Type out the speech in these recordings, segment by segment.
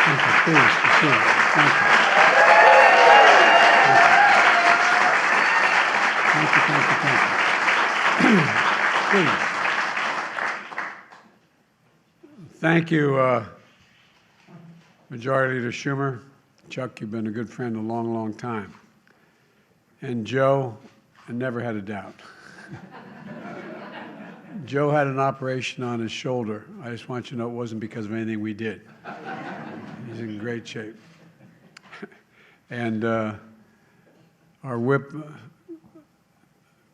Thank you. Please, proceed. Thank you. Thank you. Please. Thank you, Majority Leader Schumer. Chuck, you've been a good friend a long, long time. And Joe, I never had a doubt. Joe had an operation on his shoulder. I just want you to know it wasn't because of anything we did. He's in great shape. And our whip,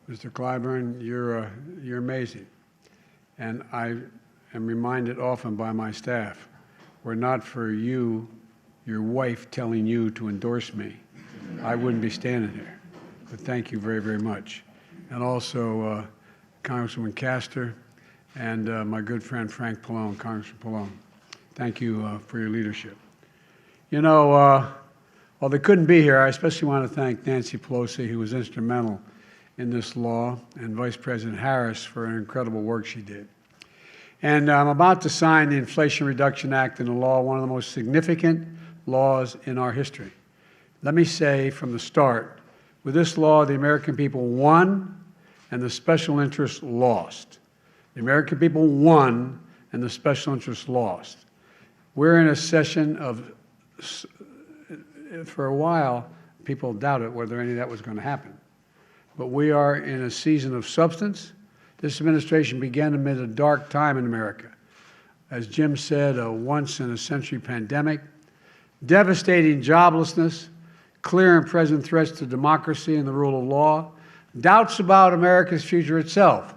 Mr. Clyburn, you're amazing. And I am reminded often by my staff, were not for you, your wife telling you to endorse me, I wouldn't be standing here. But thank you very, very much. And also Congresswoman Castor and my good friend Frank Pallone, Congressman Pallone. Thank you for your leadership. You know, while they couldn't be here, I especially want to thank Nancy Pelosi, who was instrumental in this law, and Vice President Harris for an incredible work she did. And I'm about to sign the Inflation Reduction Act into law, one of the most significant laws in our history. Let me say from the start, with this law, the American people won and the special interests lost. The American people won and the special interests lost. We're in a session of, for a while, people doubted whether any of that was going to happen. But we are in a season of substance. This administration began amid a dark time in America. As Jim said, a once-in-a-century pandemic, devastating joblessness, clear and present threats to democracy and the rule of law, doubts about America's future itself.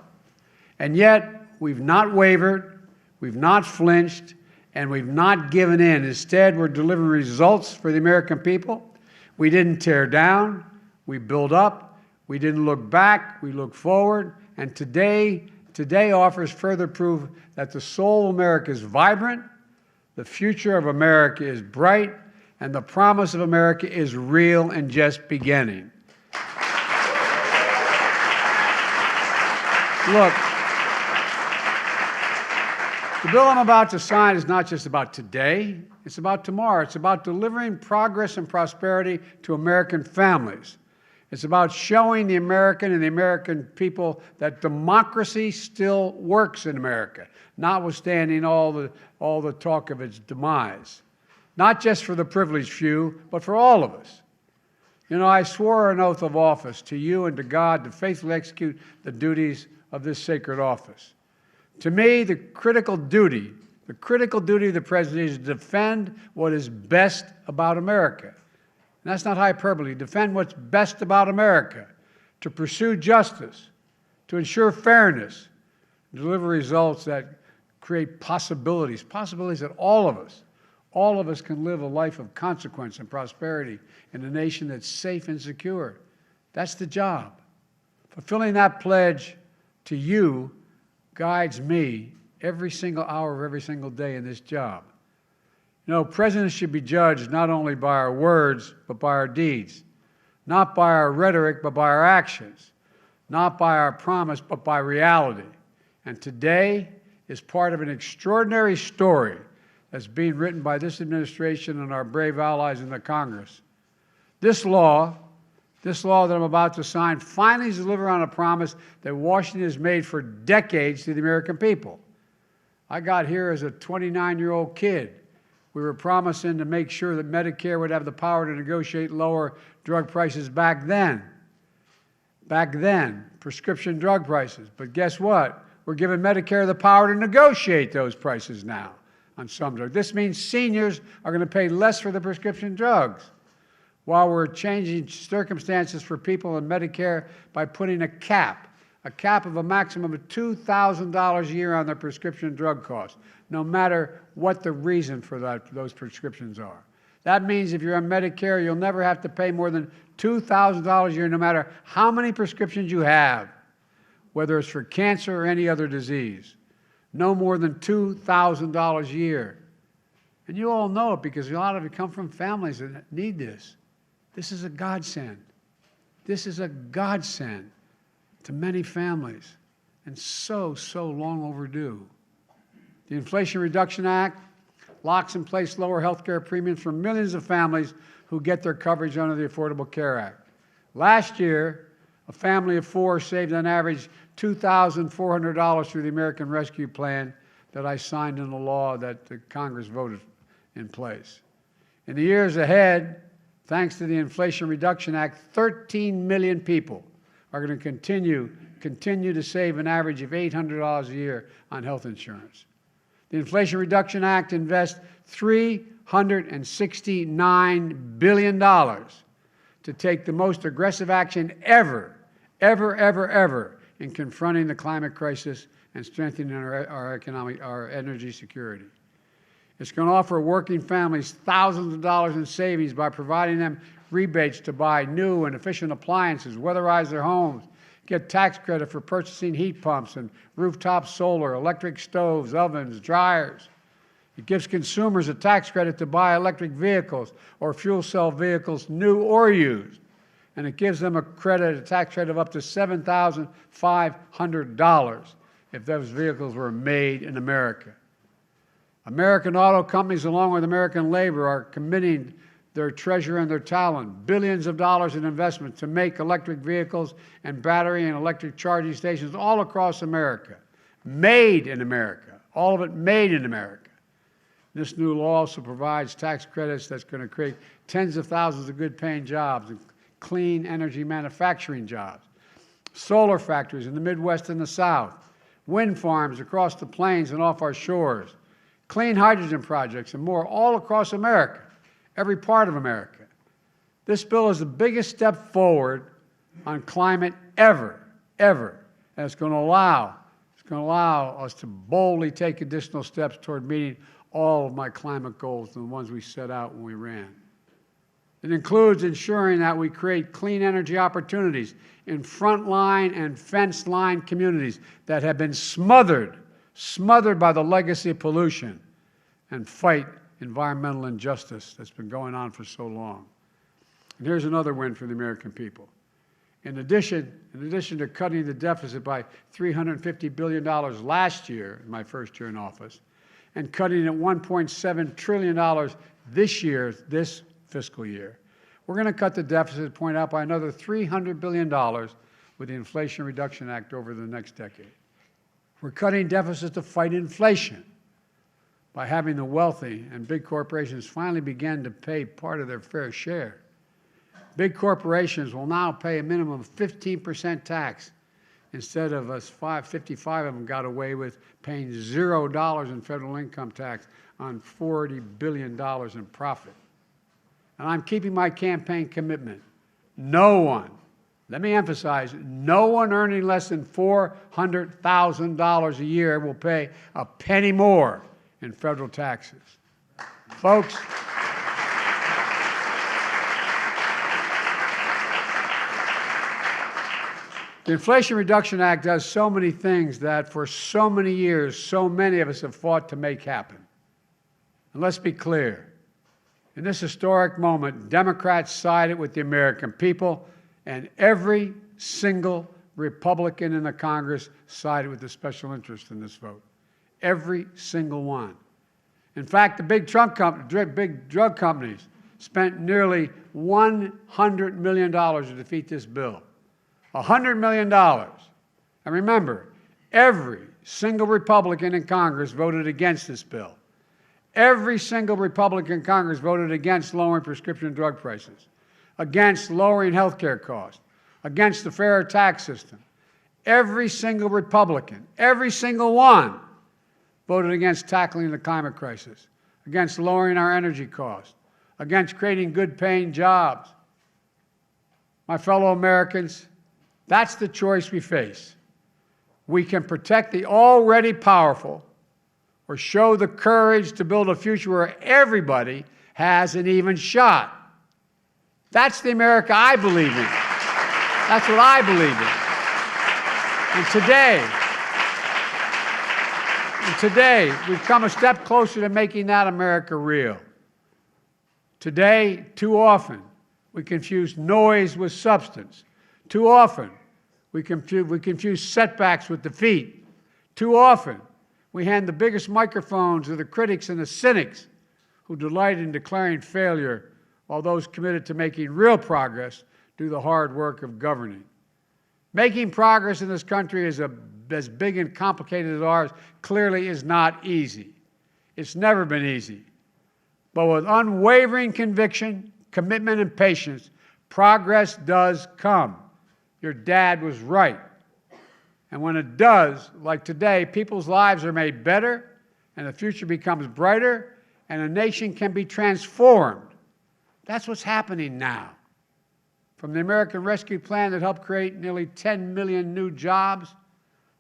And yet, we've not wavered, we've not flinched, and we've not given in. Instead, we're delivering results for the American people. We didn't tear down, we built up, we didn't look back, we looked forward, and today offers further proof that the soul of America is vibrant, the future of America is bright, and the promise of America is real and just beginning. Look, the bill I'm about to sign is not just about today, it's about tomorrow. It's about delivering progress and prosperity to American families. It's about showing the American and the American people that democracy still works in America, notwithstanding all the talk of its demise. Not just for the privileged few, but for all of us. You know, I swore an oath of office to you and to God to faithfully execute the duties of this sacred office. To me, the critical duty of the President is to defend what is best about America. And that's not hyperbole. Defend what's best about America, to pursue justice, to ensure fairness, deliver results that create possibilities that all of us can live a life of consequence and prosperity in a nation that's safe and secure. That's the job. Fulfilling that pledge to you guides me every single hour of every single day in this job. You know, presidents should be judged not only by our words, but by our deeds. Not by our rhetoric, but by our actions. Not by our promise, but by reality. And today is part of an extraordinary story that's being written by this administration and our brave allies in the Congress. This law that I'm about to sign, finally delivers on a promise that Washington has made for decades to the American people. I got here as a 29-year-old kid. We were promising to make sure that Medicare would have the power to negotiate lower drug prices back then. Prescription drug prices. But guess what? We're giving Medicare the power to negotiate those prices now on some drugs. This means seniors are going to pay less for the prescription drugs, while we're changing circumstances for people in Medicare by putting a cap of a maximum of $2,000 a year on their prescription drug costs, no matter what the reason for those prescriptions are. That means if you're on Medicare, you'll never have to pay more than $2,000 a year, no matter how many prescriptions you have, whether it's for cancer or any other disease. No more than $2,000 a year. And you all know it because a lot of you come from families that need this. This is a godsend. This is a godsend to many families, and so long overdue. The Inflation Reduction Act locks in place lower health care premiums for millions of families who get their coverage under the Affordable Care Act. Last year, a family of 4 saved on average $2,400 through the American Rescue Plan that I signed into law that the Congress voted in place. In the years ahead, thanks to the Inflation Reduction Act, 13 million people are going to continue to save an average of $800 a year on health insurance. The Inflation Reduction Act invests $369 billion to take the most aggressive action ever in confronting the climate crisis and strengthening our energy security. It's going to offer working families thousands of dollars in savings by providing them rebates to buy new and efficient appliances, weatherize their homes, get tax credit for purchasing heat pumps and rooftop solar, electric stoves, ovens, dryers. It gives consumers a tax credit to buy electric vehicles or fuel cell vehicles, new or used. And it gives them a tax credit of up to $7,500 if those vehicles were made in America. American auto companies, along with American labor, are committing their treasure and their talent, billions of dollars in investment to make electric vehicles and battery and electric charging stations all across America. Made in America. All of it made in America. This new law also provides tax credits that's going to create tens of thousands of good-paying jobs and clean energy manufacturing jobs, solar factories in the Midwest and the South, wind farms across the plains and off our shores, clean hydrogen projects, and more all across America, every part of America. This bill is the biggest step forward on climate ever. And it's going to allow us to boldly take additional steps toward meeting all of my climate goals, the ones we set out when we ran. It includes ensuring that we create clean energy opportunities in frontline and fence-line communities that have been smothered by the legacy of pollution, and fight environmental injustice that's been going on for so long. And here's another win for the American people. In addition to cutting the deficit by $350 billion last year, in my first year in office, and cutting it $1.7 trillion this fiscal year, we're going to cut the deficit, point out, by another $300 billion with the Inflation Reduction Act over the next decade. We're cutting deficits to fight inflation by having the wealthy and big corporations finally begin to pay part of their fair share. Big corporations will now pay a minimum of 15% tax instead of us 55 of them got away with paying $0 in federal income tax on $40 billion in profit. And I'm keeping my campaign commitment. No one, let me emphasize, no one earning less than $400,000 a year will pay a penny more in federal taxes. Folks, the Inflation Reduction Act does so many things that for so many years, so many of us have fought to make happen. And let's be clear. In this historic moment, Democrats sided with the American people, and every single Republican in the Congress sided with the special interest in this vote. Every single one. In fact, the big drug companies spent nearly $100 million to defeat this bill. $100 million. And remember, every single Republican in Congress voted against this bill. Every single Republican in Congress voted against lowering prescription drug prices, against lowering health care costs, against the fairer tax system. Every single Republican, every single one, voted against tackling the climate crisis, against lowering our energy costs, against creating good-paying jobs. My fellow Americans, that's the choice we face. We can protect the already powerful or show the courage to build a future where everybody has an even shot. That's the America I believe in. That's what I believe in. And today, we've come a step closer to making that America real. Today, too often, we confuse noise with substance. Too often, we confuse setbacks with defeat. Too often, we hand the biggest microphones to the critics and the cynics who delight in declaring failure, while those committed to making real progress do the hard work of governing. Making progress in this country as big and complicated as ours clearly is not easy. It's never been easy. But with unwavering conviction, commitment, and patience, progress does come. Your dad was right. And when it does, like today, people's lives are made better, and the future becomes brighter, and a nation can be transformed. That's what's happening now. From the American Rescue Plan that helped create nearly 10 million new jobs,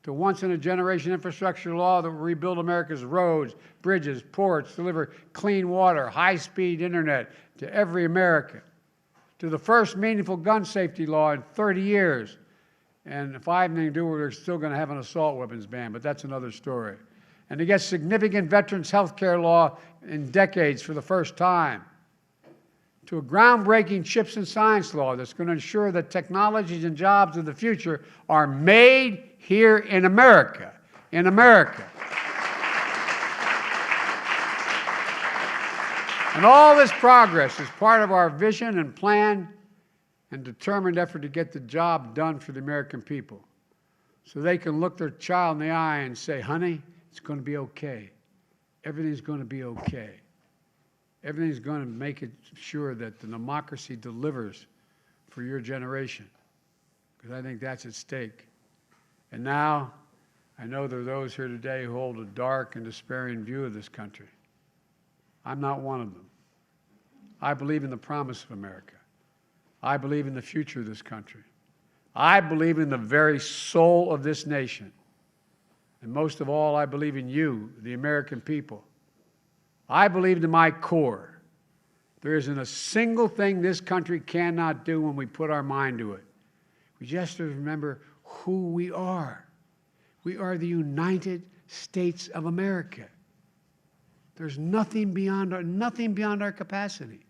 to once-in-a-generation infrastructure law that will rebuild America's roads, bridges, ports, deliver clean water, high-speed internet to every American, to the first meaningful gun safety law in 30 years. And if I have anything to do with it, we're still going to have an assault weapons ban, but that's another story. And to get significant veterans' health care law in decades for the first time, to a groundbreaking chips and science law that's going to ensure that technologies and jobs of the future are made here in America, And all this progress is part of our vision and plan and determined effort to get the job done for the American people, so they can look their child in the eye and say, honey, it's going to be okay. Everything's going to be okay. Everything's going to make it sure that the democracy delivers for your generation, because I think that's at stake. And now, I know there are those here today who hold a dark and despairing view of this country. I'm not one of them. I believe in the promise of America. I believe in the future of this country. I believe in the very soul of this nation. And most of all, I believe in you, the American people. I believe to my core, there isn't a single thing this country cannot do when we put our mind to it. We just have to remember who we are. We are the United States of America. There's nothing beyond our capacity.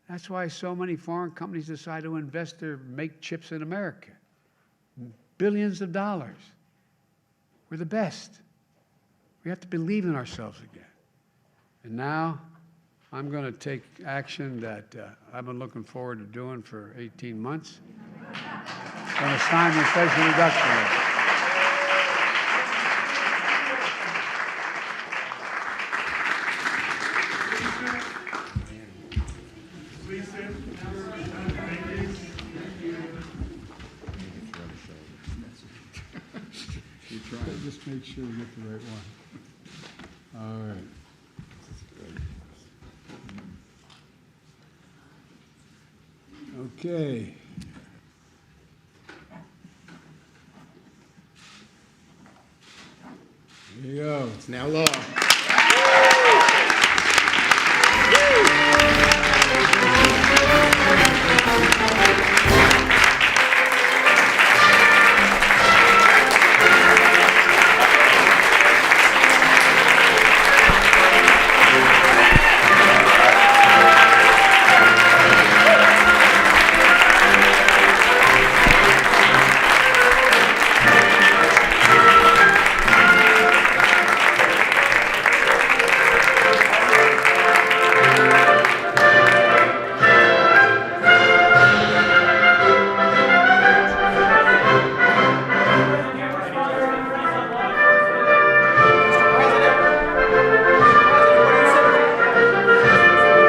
That's why so many foreign companies decide to invest or make chips in America. Billions of dollars. We're the best. We have to believe in ourselves again. And now, I'm going to take action that I've been looking forward to doing for 18 months. I'm going to sign the Inflation Reduction Act. Just make sure we get the right one. All right. Okay. Here you go. It's now law.